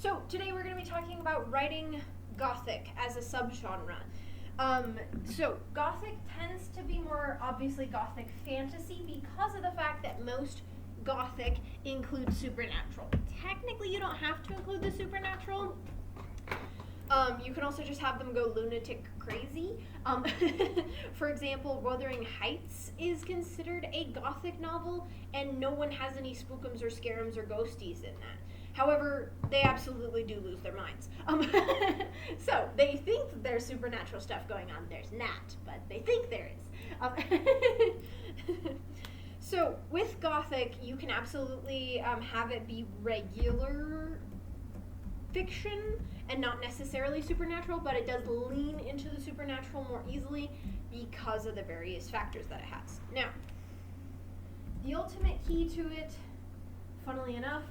So today we're going to be talking about writing Gothic as a subgenre. So Gothic tends to be more obviously Gothic fantasy because of the fact that most Gothic includes supernatural. Technically, you don't have to include the supernatural. You can also just have them go lunatic crazy. For example, Wuthering Heights is considered a Gothic novel, and no one has any spookums or scarums or ghosties in that. However, they absolutely do lose their minds. So they think that there's supernatural stuff going on. There's not, but they think there is. So with Gothic, you can absolutely have it be regular fiction and not necessarily supernatural, but it does lean into the supernatural more easily because of the various factors that it has. Now, the ultimate key to it, funnily enough,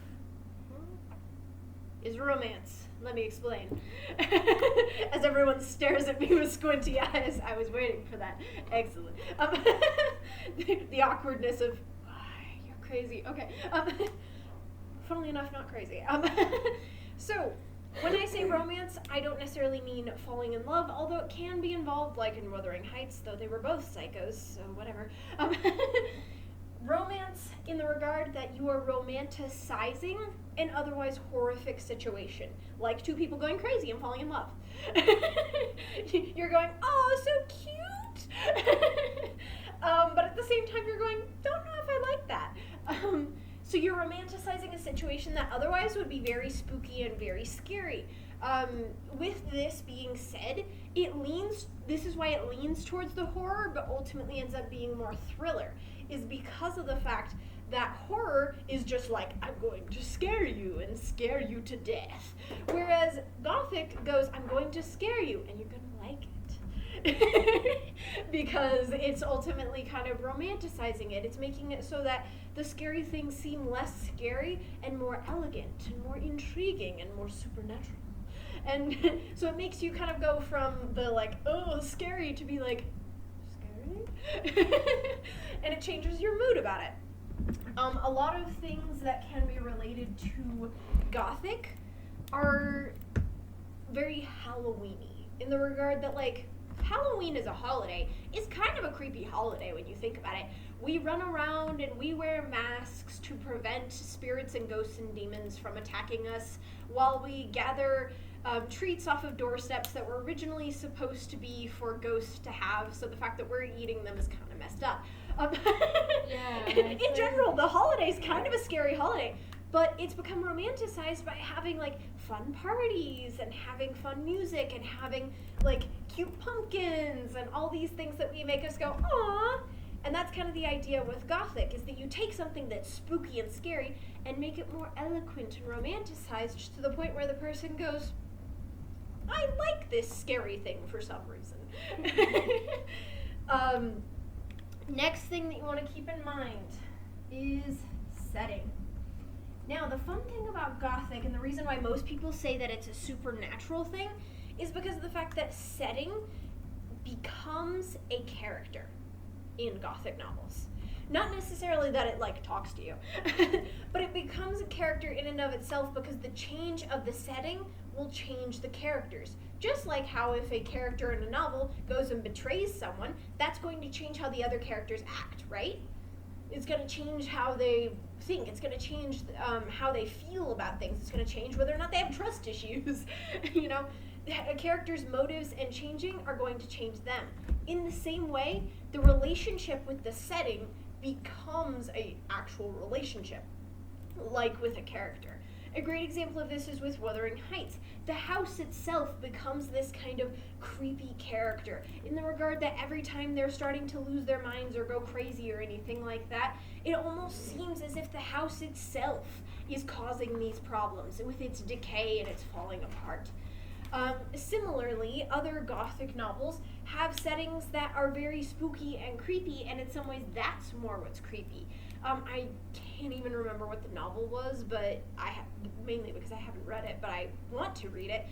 is romance. Let me explain. As everyone stares at me with squinty eyes, I was waiting for that. Excellent. The awkwardness of, you're crazy. Okay. Funnily enough, not crazy. So, when I say romance, I don't necessarily mean falling in love, although it can be involved, like in Wuthering Heights, though they were both psychos, so whatever. Romance in the regard that you are romanticizing an otherwise horrific situation, like two people going crazy and falling in love. You're going, oh, so cute! But at the same time, you're going, don't know if I like that. So you're romanticizing a situation that otherwise would be very spooky and very scary. With this being said, this is why it leans towards the horror, but ultimately ends up being more thriller, is because of the fact that horror is just like, I'm going to scare you and scare you to death. Whereas Gothic goes, I'm going to scare you and you're going to like it. Because it's ultimately kind of romanticizing it. It's making it so that the scary things seem less scary and more elegant and more intriguing and more supernatural. And so it makes you kind of go from the like, oh, scary to be like, scary? And it changes your mood about it. A lot of things that can be related to Gothic are very Halloween-y, in the regard that, like, Halloween as a holiday is kind of a creepy holiday when you think about it. We run around and we wear masks to prevent spirits and ghosts and demons from attacking us while we gather treats off of doorsteps that were originally supposed to be for ghosts to have, so the fact that we're eating them is kind of messed up. In general, the holiday's kind of a scary holiday, but it's become romanticized by having like fun parties and having fun music and having like cute pumpkins and all these things that we make us go, aww. And that's kind of the idea with Gothic, is that you take something that's spooky and scary and make it more eloquent and romanticized to the point where the person goes, I like this scary thing for some reason. Next thing that you want to keep in mind is setting. Now, the fun thing about Gothic, and the reason why most people say that it's a supernatural thing, is because of the fact that setting becomes a character in Gothic novels. Not necessarily that it like talks to you, but it becomes a character in and of itself because the change of the setting will change the characters. Just like how if a character in a novel goes and betrays someone, that's going to change how the other characters act, right? It's going to change how they think. It's going to change how they feel about things. It's going to change whether or not they have trust issues. You know, a character's motives and changing are going to change them. In the same way, the relationship with the setting becomes an actual relationship, like with a character. A great example of this is with Wuthering Heights. The house itself becomes this kind of creepy character in the regard that every time they're starting to lose their minds or go crazy or anything like that, it almost seems as if the house itself is causing these problems with its decay and its falling apart. Similarly, other Gothic novels have settings that are very spooky and creepy, and in some ways that's more what's creepy. I can't even remember what the novel was, but mainly because I haven't read it, but I want to read it.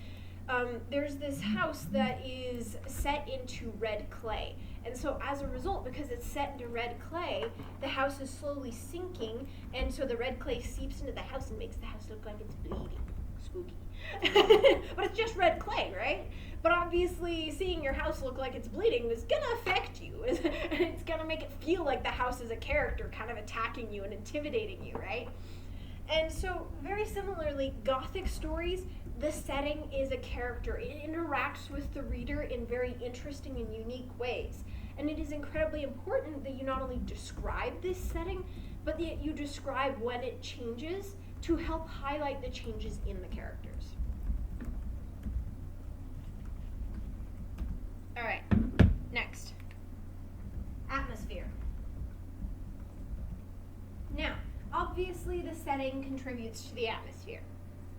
There's this house that is set into red clay, and so as a result, because it's set into red clay, the house is slowly sinking, and so the red clay seeps into the house and makes the house look like it's bleeding. Spooky. but it's just red clay, right? But obviously, seeing your house look like it's bleeding is gonna affect you. It's gonna make it feel like the house is a character kind of attacking you and intimidating you, right? And so, very similarly, Gothic stories, the setting is a character. It interacts with the reader in very interesting and unique ways. And it is incredibly important that you not only describe this setting, but that you describe when it changes to help highlight the changes in the characters. All right, next, atmosphere. Now, obviously the setting contributes to the atmosphere,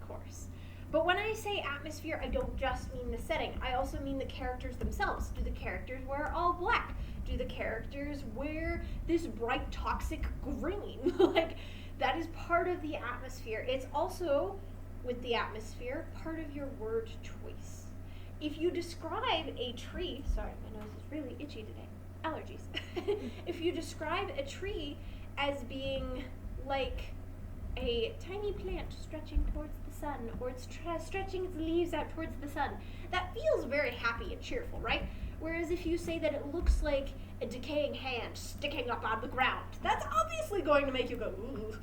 of course. But when I say atmosphere, I don't just mean the setting. I also mean the characters themselves. Do the characters wear all black? Do the characters wear this bright toxic green? Like, that is part of the atmosphere. It's also, with the atmosphere, part of your word choice. If you describe a tree, sorry, my nose is really itchy today, allergies. If you describe a tree as being like a tiny plant stretching towards the sun, or it's stretching its leaves out towards the sun, that feels very happy and cheerful, right? Whereas if you say that it looks like a decaying hand sticking up out of the ground, that's obviously going to make you go, ooh.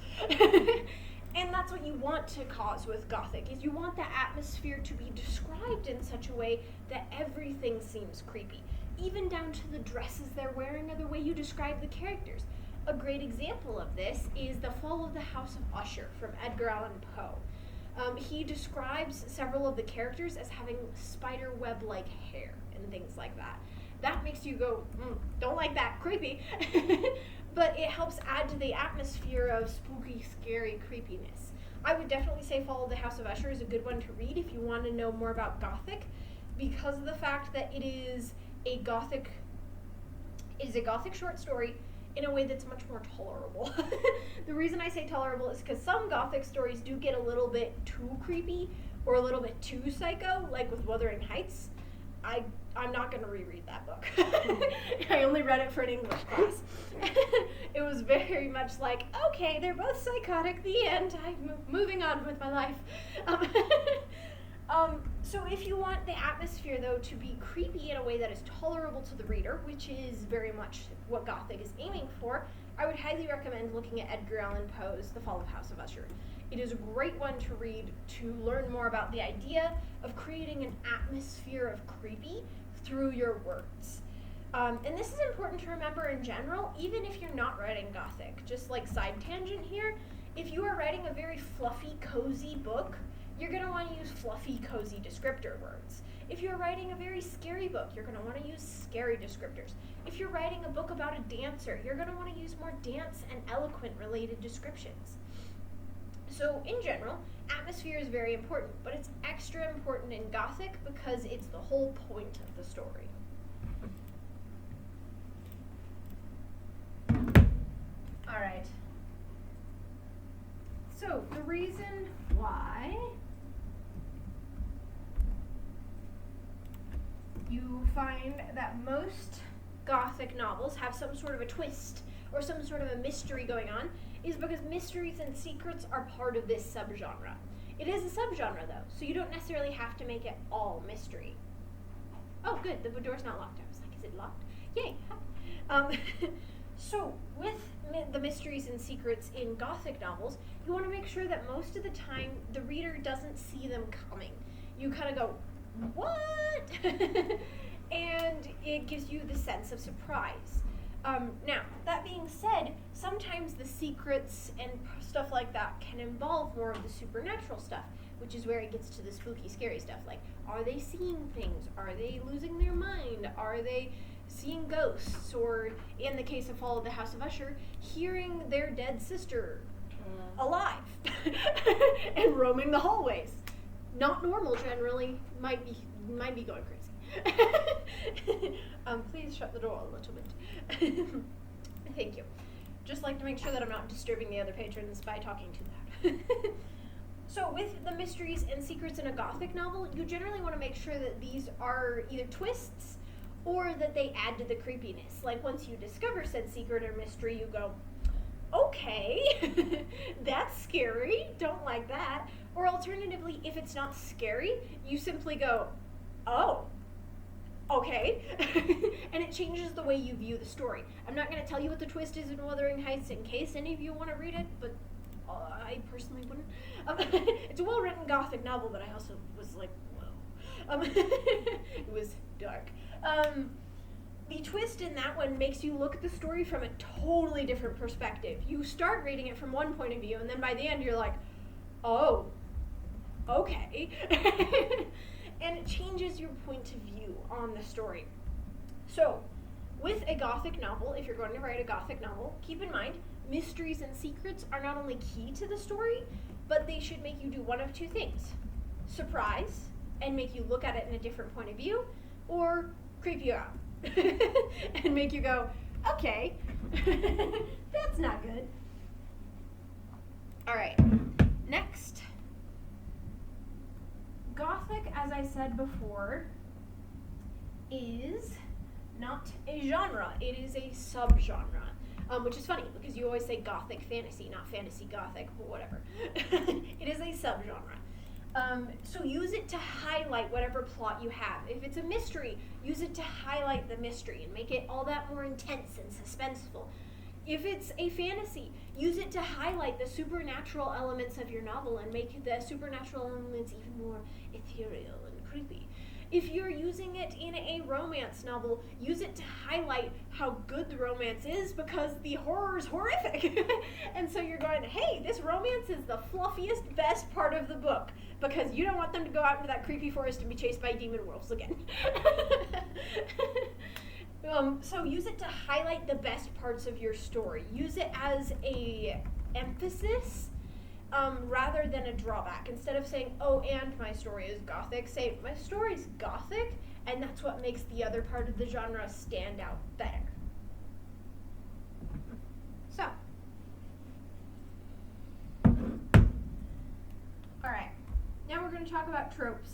And that's what you want to cause with Gothic, is you want the atmosphere to be described in such a way that everything seems creepy, even down to the dresses they're wearing or the way you describe the characters. A great example of this is The Fall of the House of Usher from Edgar Allan Poe. He describes several of the characters as having spider web-like hair and things like that. That makes you go, don't like that, creepy. But it helps add to the atmosphere of spooky, scary creepiness. I would definitely say Fall of the House of Usher is a good one to read if you want to know more about Gothic, because of the fact that it is a Gothic short story in a way that's much more tolerable. The reason I say tolerable is because some Gothic stories do get a little bit too creepy or a little bit too psycho, like with Wuthering Heights. I'm not going to reread that book. I only read it for an English class. It was very much like, okay, they're both psychotic, the end, I'm moving on with my life. So if you want the atmosphere, though, to be creepy in a way that is tolerable to the reader, which is very much what Gothic is aiming for, I would highly recommend looking at Edgar Allan Poe's The Fall of House of Usher. It is a great one to read to learn more about the idea of creating an atmosphere of creepy through your words. And this is important to remember in general, even if you're not writing Gothic. Just like side tangent here, if you are writing a very fluffy, cozy book, you're going to want to use fluffy, cozy descriptor words. If you're writing a very scary book, you're going to want to use scary descriptors. If you're writing a book about a dancer, you're going to want to use more dance and eloquent related descriptions. So in general, atmosphere is very important, but it's extra important in Gothic because it's the whole point of the story. All right. So the reason why you find that most Gothic novels have some sort of a twist or some sort of a mystery going on is because mysteries and secrets are part of this subgenre. It is a subgenre though, so you don't necessarily have to make it all mystery. Oh good, the door's not locked. I was like, is it locked? Yay! So with the mysteries and secrets in Gothic novels, you want to make sure that most of the time the reader doesn't see them coming. You kind of go, what? And it gives you the sense of surprise. Now, that being said, sometimes the secrets and stuff like that can involve more of the supernatural stuff, which is where it gets to the spooky, scary stuff. Like, are they seeing things? Are they losing their mind? Are they seeing ghosts? Or, in the case of Fall of the House of Usher, hearing their dead sister alive and roaming the hallways. Not normal generally, might be going crazy. Please shut the door a little bit. Thank you. Just like to make sure that I'm not disturbing the other patrons by talking too loud. So with the mysteries and secrets in a Gothic novel, you generally want to make sure that these are either twists or that they add to the creepiness. Like once you discover said secret or mystery, you go, okay, that's scary, don't like that. Or alternatively, if it's not scary, you simply go, oh, okay. And it changes the way you view the story. I'm not going to tell you what the twist is in Wuthering Heights in case any of you want to read it, but I personally wouldn't. It's a well-written Gothic novel, but I also was like, whoa. It was dark. The twist in that one makes you look at the story from a totally different perspective. You start reading it from one point of view, and then by the end you're like, oh, okay. And it changes your point of view on the story. So, with a Gothic novel, if you're going to write a Gothic novel, keep in mind, mysteries and secrets are not only key to the story, but they should make you do one of two things. Surprise, and make you look at it in a different point of view, or creep you out. And make you go, okay, that's not good. Alright, next. Gothic, as I said before, is not a genre, it is a subgenre. Which is funny, because you always say Gothic fantasy, not fantasy Gothic, but whatever. It is a subgenre. So use it to highlight whatever plot you have. If it's a mystery, use it to highlight the mystery and make it all that more intense and suspenseful. If it's a fantasy, use it to highlight the supernatural elements of your novel and make the supernatural elements even more ethereal and creepy. If you're using it in a romance novel, use it to highlight how good the romance is because the horror is horrific. And so you're going, hey, this romance is the fluffiest, best part of the book because you don't want them to go out into that creepy forest and be chased by demon wolves again. So use it to highlight the best parts of your story. Use it as a emphasis rather than a drawback. Instead of saying, oh, and my story is Gothic, say, my story's Gothic, and that's what makes the other part of the genre stand out better. So, alright, now we're going to talk about tropes.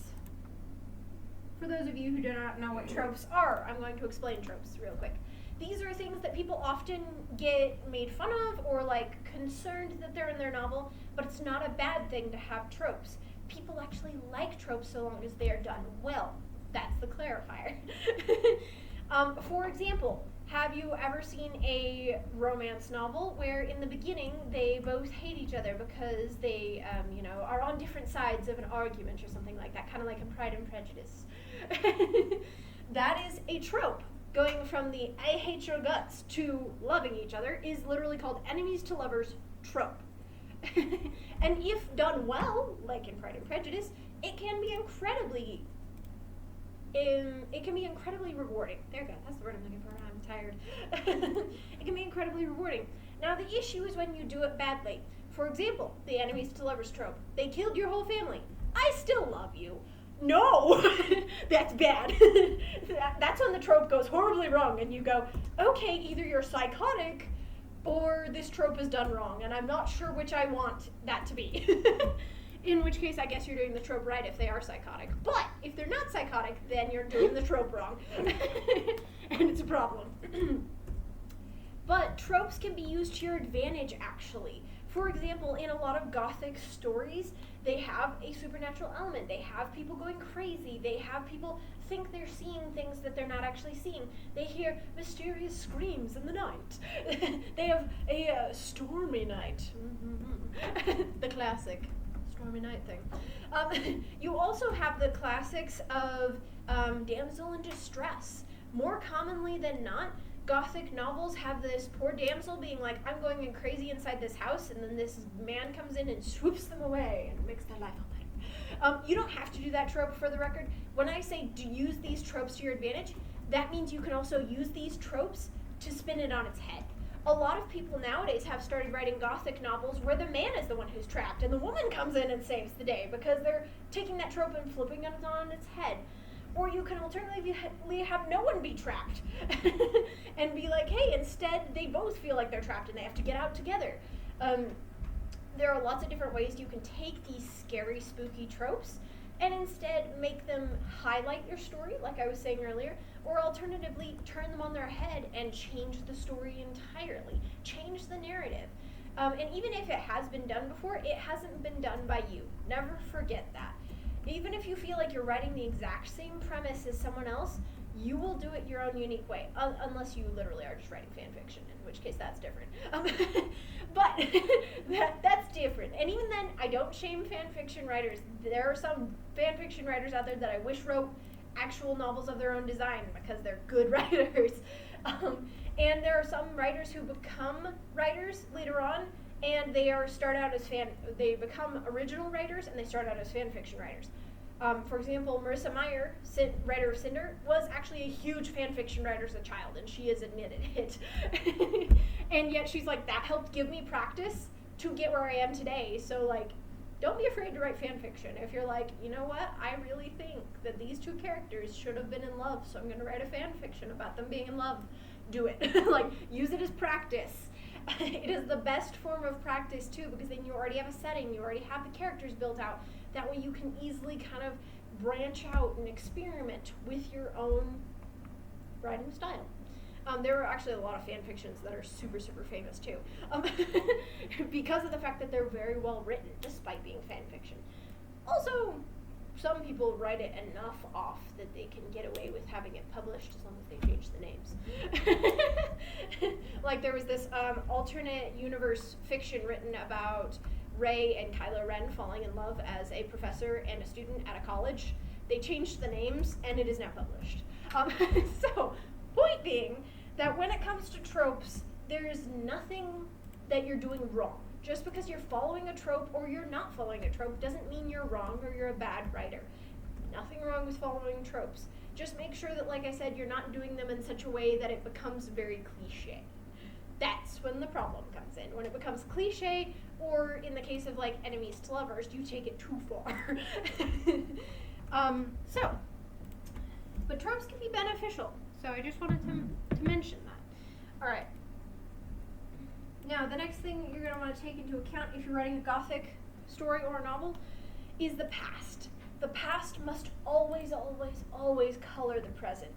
For those of you who do not know what tropes are, I'm going to explain tropes real quick. These are things that people often get made fun of or like concerned that they're in their novel, but it's not a bad thing to have tropes. People actually like tropes so long as they are done well. That's the clarifier. For example, have you ever seen a romance novel where in the beginning they both hate each other because they are on different sides of an argument or something like that, kind of like in Pride and Prejudice? That is a trope. Going from the I hate your guts to loving each other is literally called enemies to lovers trope. And if done well, like in Pride and Prejudice, it can be incredibly rewarding. There you go, that's the word I'm looking for. I'm tired. It can be incredibly rewarding. Now the issue is when you do it badly. For example, the enemies to lovers trope. They killed your whole family. I still love you. No, that's bad. That's when the trope goes horribly wrong and you go, okay, either you're psychotic or this trope is done wrong and I'm not sure which I want that to be. In which case I guess you're doing the trope right if they are psychotic. But if they're not psychotic, then you're doing the trope wrong. And it's a problem. But tropes can be used to your advantage actually. For example, in a lot of Gothic stories, they have a supernatural element. They have people going crazy. They have people think they're seeing things that they're not actually seeing. They hear mysterious screams in the night. They have a stormy night. The classic stormy night thing. You also have the classics of damsel in distress. More commonly than not, Gothic novels have this poor damsel being like, I'm going crazy inside this house, and then this man comes in and swoops them away and makes their life a life. You don't have to do that trope, for the record. When I say use these tropes to your advantage, that means you can also use these tropes to spin it on its head. A lot of people nowadays have started writing Gothic novels where the man is the one who's trapped and the woman comes in and saves the day because they're taking that trope and flipping it on its head. Or you can alternatively have no one be trapped and be like, hey, instead they both feel like they're trapped and they have to get out together. There are lots of different ways you can take these scary, spooky tropes and instead make them highlight your story, like I was saying earlier, or alternatively turn them on their head and change the story entirely, change the narrative. And even if it has been done before, it hasn't been done by you. Never forget that. Even if you feel like you're writing the exact same premise as someone else, you will do it your own unique way, unless you literally are just writing fan fiction, in which case that's different. But that's different. And even then, I don't shame fan fiction writers. There are some fan fiction writers out there that I wish wrote actual novels of their own design because they're good writers. And there are some writers who become writers later on, and they become original writers, and they start out as fan fiction writers. For example, Marissa Meyer, writer of Cinder, was actually a huge fan fiction writer as a child, and she has admitted it. And yet she's like, that helped give me practice to get where I am today. So like, don't be afraid to write fan fiction. If you're like, you know what, I really think that these two characters should have been in love, so I'm going to write a fan fiction about them being in love. Do it. Like, use it as practice. It is the best form of practice too, because then you already have a setting, you already have the characters built out. That way you can easily kind of branch out and experiment with your own writing style. There are actually a lot of fan fictions that are super, super famous too, because of the fact that they're very well written, despite being fan fiction. Also, some people write it enough off that they can get away with having it published as long as they change the names. Like there was this alternate universe fiction written about Rey and Kylo Ren falling in love as a professor and a student at a college. They changed the names and it is now published. So, point being that when it comes to tropes, there is nothing that you're doing wrong. Just because you're following a trope or you're not following a trope doesn't mean you're wrong or you're a bad writer. Nothing wrong with following tropes. Just make sure that, like I said, you're not doing them in such a way that it becomes very cliche. That's when the problem comes in. When it becomes cliche, or in the case of like enemies to lovers, you take it too far. But tropes can be beneficial. So I just wanted to mention that. All right. Now, the next thing you're going to want to take into account if you're writing a Gothic story or a novel is the past. The past must always, always, always color the present,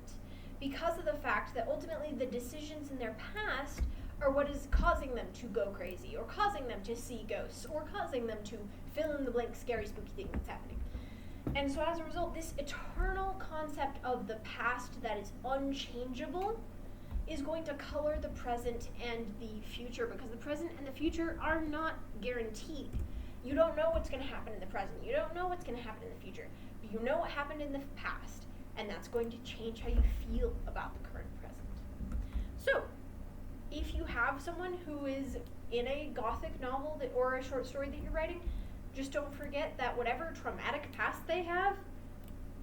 because of the fact that ultimately the decisions in their past are what is causing them to go crazy, or causing them to see ghosts, or causing them to fill in the blank scary spooky thing that's happening. And so as a result, this eternal concept of the past that is unchangeable is going to color the present and the future, because the present and the future are not guaranteed. You don't know what's going to happen in the present. You don't know what's going to happen in the future. But you know what happened in the past, and that's going to change how you feel about the current present. So, if you have someone who is in a Gothic novel or a short story that you're writing, just don't forget that whatever traumatic past they have,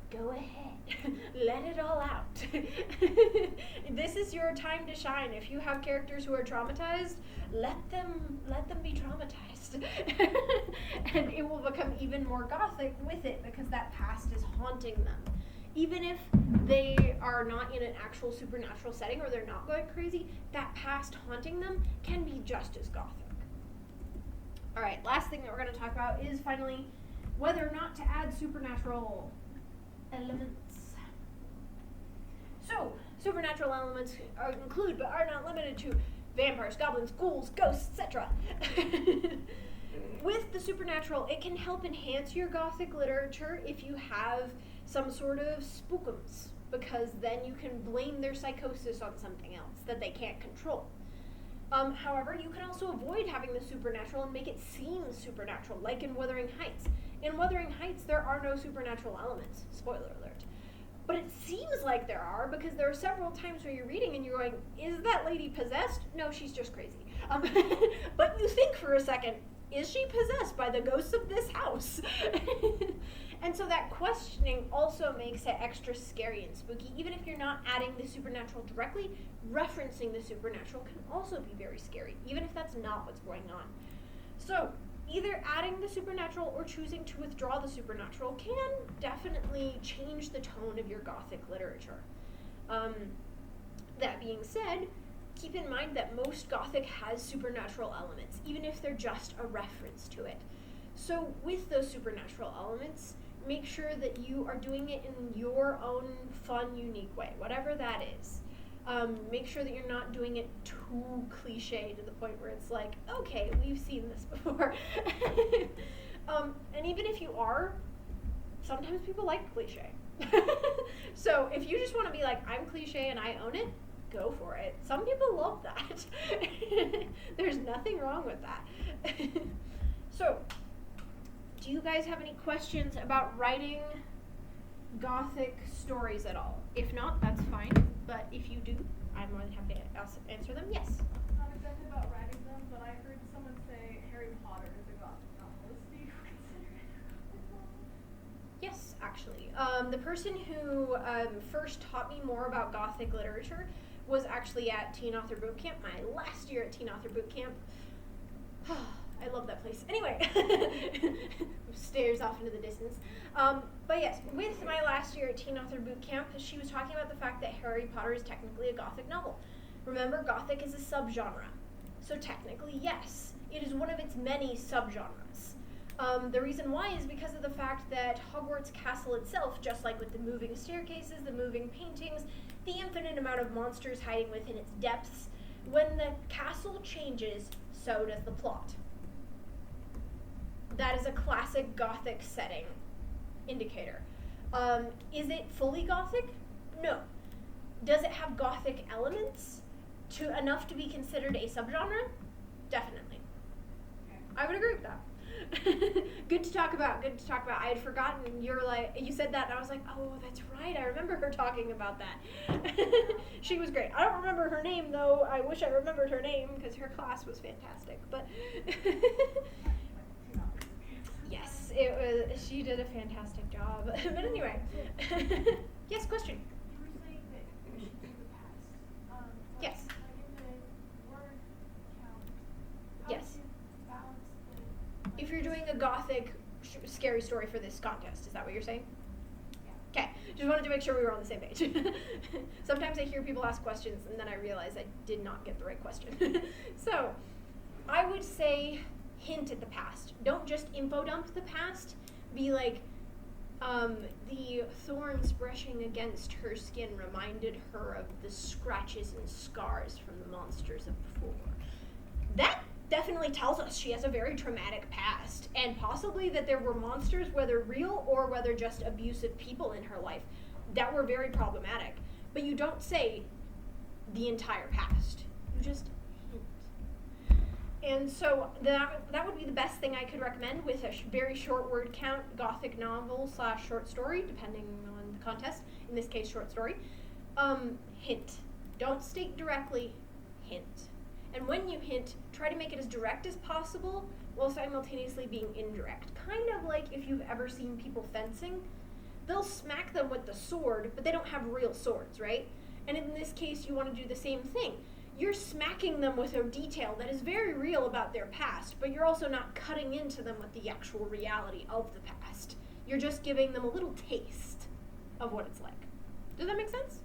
go ahead. Let it all out. This is your time to shine. If you have characters who are traumatized, let them be traumatized. And it will become even more Gothic with it, because that past is haunting them. Even if they are not in an actual supernatural setting or they're not going crazy, that past haunting them can be just as Gothic. All right, last thing that we're going to talk about is finally whether or not to add supernatural elements. So, supernatural elements include but are not limited to vampires, goblins, ghouls, ghosts, etc. With the supernatural, it can help enhance your Gothic literature if you have some sort of spookums, because then you can blame their psychosis on something else that they can't control. However, you can also avoid having the supernatural and make it seem supernatural, like in Wuthering Heights. In Wuthering Heights, there are no supernatural elements. Spoiler alert. But it seems like there are, because there are several times where you're reading and you're going, is that lady possessed? No, she's just crazy. But you think for a second, is she possessed by the ghosts of this house? And so that questioning also makes it extra scary and spooky. Even if you're not adding the supernatural directly, referencing the supernatural can also be very scary, even if that's not what's going on. So, either adding the supernatural or choosing to withdraw the supernatural can definitely change the tone of your Gothic literature. That being said, keep in mind that most Gothic has supernatural elements, even if they're just a reference to it. So with those supernatural elements, make sure that you are doing it in your own fun, unique way, whatever that is. Make sure that you're not doing it too cliche to the point where it's like, okay, we've seen this before. And even if you are, sometimes people like cliche. So if you just want to be like, I'm cliche and I own it, go for it. Some people love that. There's nothing wrong with that. So, do you guys have any questions about writing Gothic stories at all? If not, that's fine. But if you do, I'm more than happy to answer them. Yes? Not exactly about writing them, but I heard someone say Harry Potter is a Gothic novelist. Do you consider it a Gothic novel? Yes, actually. The person who first taught me more about Gothic literature was actually at Teen Author Bootcamp, my last year at Teen Author Bootcamp. I love that place. Anyway, stares off into the distance. But yes, with my last year at Teen Author Bootcamp, she was talking about the fact that Harry Potter is technically a Gothic novel. Remember, Gothic is a subgenre. So technically, yes, it is one of its many subgenres. The reason why is because of the fact that Hogwarts Castle itself, just like with the moving staircases, the moving paintings, the infinite amount of monsters hiding within its depths, when the castle changes, so does the plot. That is a classic Gothic setting indicator. Is it fully Gothic? No. Does it have Gothic elements enough to be considered a subgenre? Definitely. Okay. I would agree with that. Good to talk about. I had forgotten. You said that, and I was like, oh, that's right. I remember her talking about that. She was great. I don't remember her name, though. I wish I remembered her name, because her class was fantastic. But yes, it was. She did a fantastic job. But anyway, yes, question. You were saying that we should do the past. Yes. Like in the word count, how Yes. would you balance the... If you're doing a Gothic scary story for this contest, is that what you're saying? Yeah. Okay, just wanted to make sure we were on the same page. Sometimes I hear people ask questions and then I realize I did not get the right question. So, I would say hint at the past. Don't just info dump the past. Be like, the thorns brushing against her skin reminded her of the scratches and scars from the monsters of before. That definitely tells us she has a very traumatic past, and possibly that there were monsters, whether real or whether just abusive people in her life, that were very problematic. But you don't say the entire past. You just hint. And so that would be the best thing I could recommend with a very short word count Gothic novel / short story, depending on the contest. In this case, short story. Hint. Don't state directly, hint. And when you hint, try to make it as direct as possible while simultaneously being indirect. Kind of like if you've ever seen people fencing. They'll smack them with the sword, but they don't have real swords, right? And in this case, you want to do the same thing. You're smacking them with a detail that is very real about their past, but you're also not cutting into them with the actual reality of the past. You're just giving them a little taste of what it's like. Does that make sense?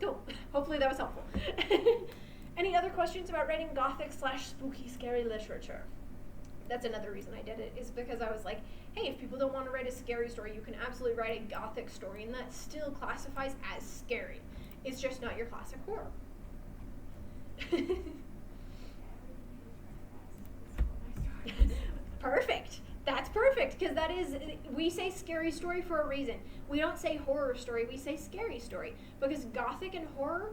Cool. Hopefully that was helpful. Any other questions about writing Gothic / spooky scary literature? That's another reason I did it, is because I was like, hey, if people don't want to write a scary story, you can absolutely write a Gothic story, and that still classifies as scary. It's just not your classic horror. Perfect. That's perfect, because that is, we say scary story for a reason. We don't say horror story, we say scary story, because Gothic and horror,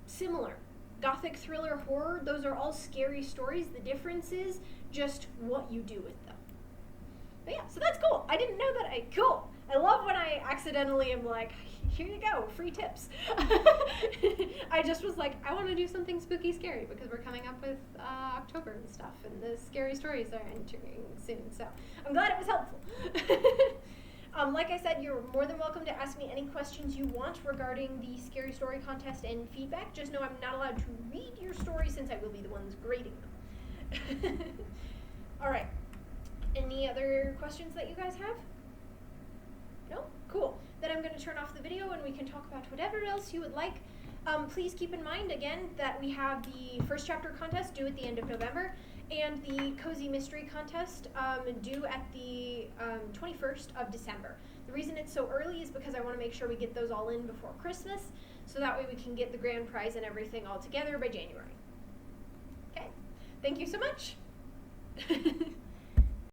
similar. Gothic, thriller, horror, those are all scary stories. The difference is just what you do with them. But yeah, so that's cool. I didn't know that. Cool. I love when I accidentally am like, here you go, free tips. I just was like, I want to do something spooky scary because we're coming up with October and stuff, and the scary stories are entering soon. So I'm glad it was helpful. Like I said, you're more than welcome to ask me any questions you want regarding the Scary Story Contest and feedback. Just know I'm not allowed to read your story since I will be the ones grading them. All right. Any other questions that you guys have? No? Cool. Then I'm going to turn off the video and we can talk about whatever else you would like. Please keep in mind, again, that we have the first chapter contest due at the end of November. And the Cozy Mystery Contest due at the 21st of December. The reason it's so early is because I want to make sure we get those all in before Christmas, so that way we can get the grand prize and everything all together by January. Okay, thank you so much.